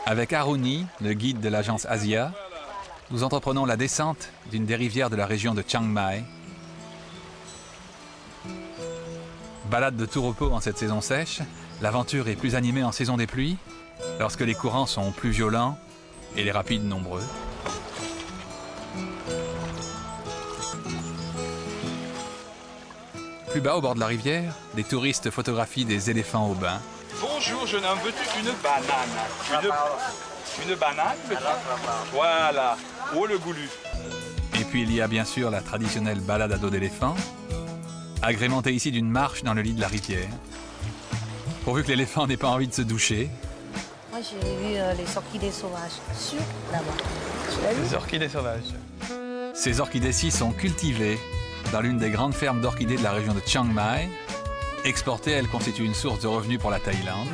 Avec Aruni, le guide de l'agence Asia, nous entreprenons la descente d'une des rivières de la région de Chiang Mai. Balade de tout repos en cette saison sèche, l'aventure est plus animée en saison des pluies, lorsque les courants sont plus violents et les rapides nombreux. Plus bas, au bord de la rivière, des touristes photographient des éléphants au bain. Bonjour jeune homme, veux-tu une banane? Une banane peut-être? Voilà, oh le goulu. Et puis il y a bien sûr la traditionnelle balade à dos d'éléphant, agrémentée ici d'une marche dans le lit de la rivière. Pourvu que l'éléphant n'ait pas envie de se doucher. Moi j'ai vu les orchidées sauvages, sur là-bas. Les orchidées sauvages. Ces orchidées-ci sont cultivées dans l'une des grandes fermes d'orchidées de la région de Chiang Mai. Exportées, elles constituent une source de revenus pour la Thaïlande,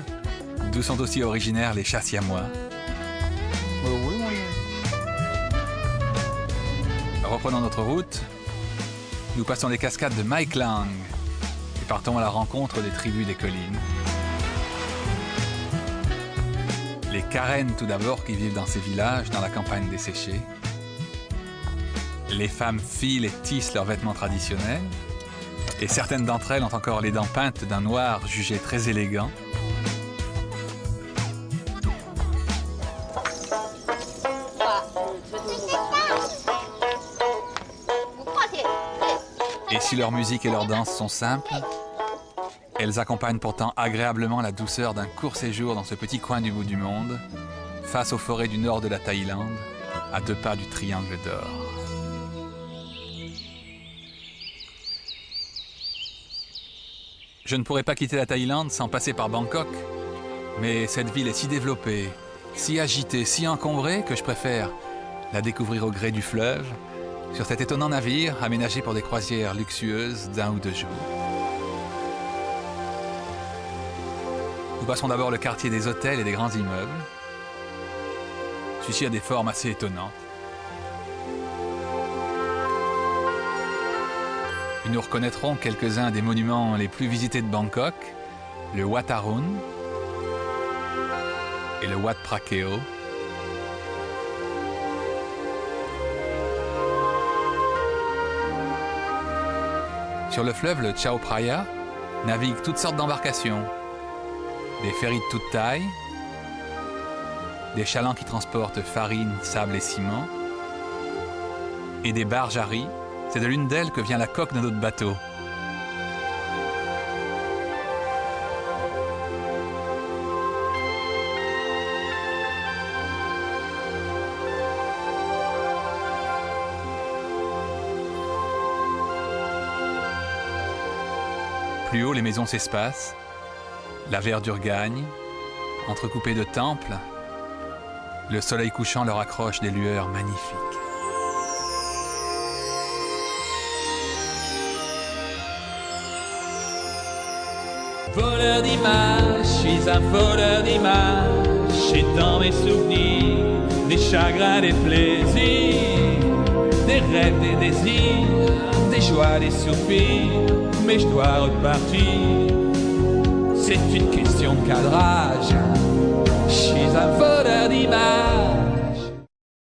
d'où sont aussi originaires les chats siamois. Reprenons notre route. Nous passons les cascades de Mai Klang et partons à la rencontre des tribus des collines. Les Karen tout d'abord qui vivent dans ces villages, dans la campagne desséchée. Les femmes filent et tissent leurs vêtements traditionnels. Et certaines d'entre elles ont encore les dents peintes d'un noir jugé très élégant. Et si leur musique et leur danse sont simples, elles accompagnent pourtant agréablement la douceur d'un court séjour dans ce petit coin du bout du monde, face aux forêts du nord de la Thaïlande, à 2 pas du Triangle d'Or. Je ne pourrais pas quitter la Thaïlande sans passer par Bangkok, mais cette ville est si développée, si agitée, si encombrée que je préfère la découvrir au gré du fleuve, sur cet étonnant navire aménagé pour des croisières luxueuses d'1 ou 2 jours. Nous passons d'abord le quartier des hôtels et des grands immeubles. Celui-ci a des formes assez étonnantes. Et nous reconnaîtrons quelques-uns des monuments les plus visités de Bangkok, le Wat Arun et le Wat Prakeo. Sur le fleuve, le Chao Phraya, naviguent toutes sortes d'embarcations. Des ferries de toute taille, des chalands qui transportent farine, sable et ciment, et des barges à riz. C'est de l'une d'elles que vient la coque de notre bateau. Plus haut, les maisons s'espacent, la verdure gagne, entrecoupée de temples, le soleil couchant leur accroche des lueurs magnifiques. Voleur d'images, je suis un voleur d'images. J'ai dans mes souvenirs des chagrins, des plaisirs, des rêves, des désirs, des joies, des soupirs. Mais je dois repartir, c'est une question de cadrage. Je suis un voleur d'images.